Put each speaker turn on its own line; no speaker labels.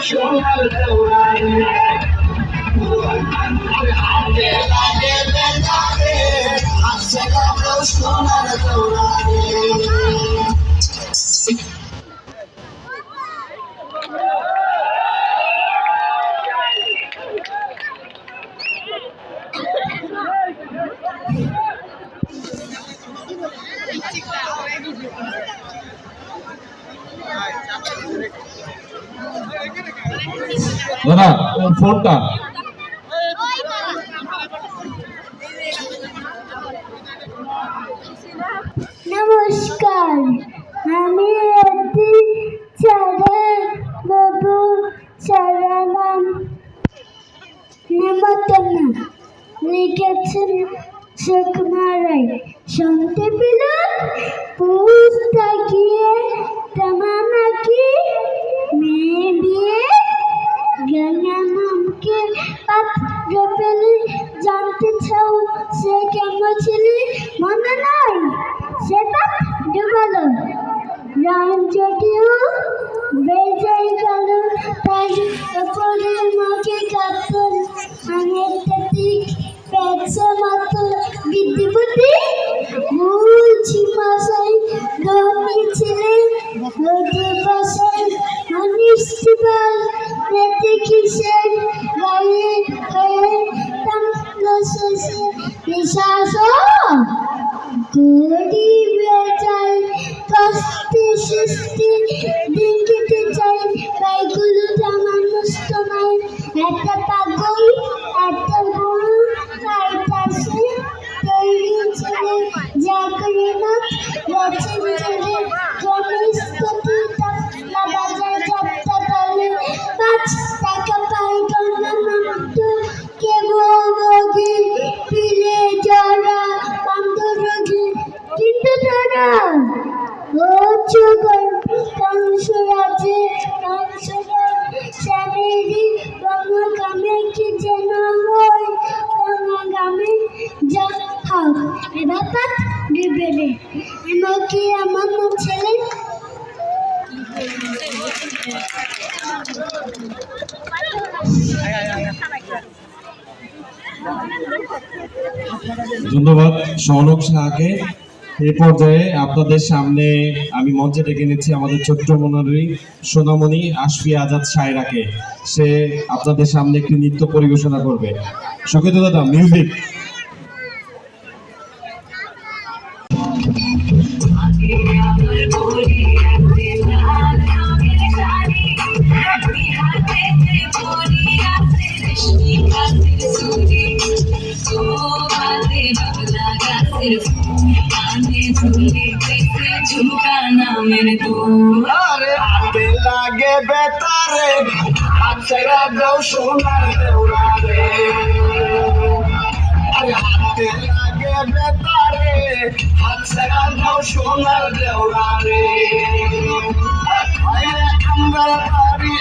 সোনার দেওয়ারে হাতে লাগে বেতারে হাসে গো সোনার দেওয়ারে
দাদা ফোনটা
নমস্কার, আমি বাবু চারানাম নেমতন্ন লিখেছেন সুকুমার রায়। শুনতে পেলাম পুস্তা গিয়ে তোমার নাকি মেয়ে বিয়ে গঙ্গা নামকে পাত্র পেলে জানতে চাও সে কেমন ছেলে মনে নাই সেটা ডুবালো রাম যদিও বেজাই গেল তার উপরে মাকে কাতল আঙেরটা ঠিক পেছে মতো বিদ্যুৎপতি বলছি মশাই ধনী ছেলে রোদে বসাই অনিশ্চিতাল নেতে কিসের গায়ে হয়ে তামলো শেষে নিঃশ্বাস গরিবে চাই কষ্টে সৃষ্টি দিন কেটে চাই গাইগুলো আমার নষ্ট নাই একটা পাগল একটা গুরু চাইতাছে তৈরি ছেলে যা করে না রচন ছেলে জমিস্পতি তাকলা বাজার যাত্রা তালে 5 টাকা পাই গঙ্গা নামত কে ভোগী পিলে যারা বান্ধবী কিন্তু তারা ও চোখের কংসরাজে কংসরাজ স্বামীরি গঙ্গা গামে কি যেন হয় গঙ্গা গামে যা হোক এবার তার ডিবেলে এমনকি আমার ছেলে
ধন্যবাদ সৌনক শাহকে। এই পর্যায়ে আপনাদের সামনে আমি মঞ্চে ডেকে নিচ্ছি আমাদের ছোট্ট মনারী সোনামণি আশফিয়া আজাদ সায়রাকে। সে আপনাদের সামনে একটি নৃত্য পরিবেশনা করবে। সুখেত দাদা মিউজিক।
হাতে লাগে বেতারে হাতে গো সোনার দেওয়ারে হাতে লাগে বেতারে হাতে গো সোনার দেওয়ারে আমরা পারি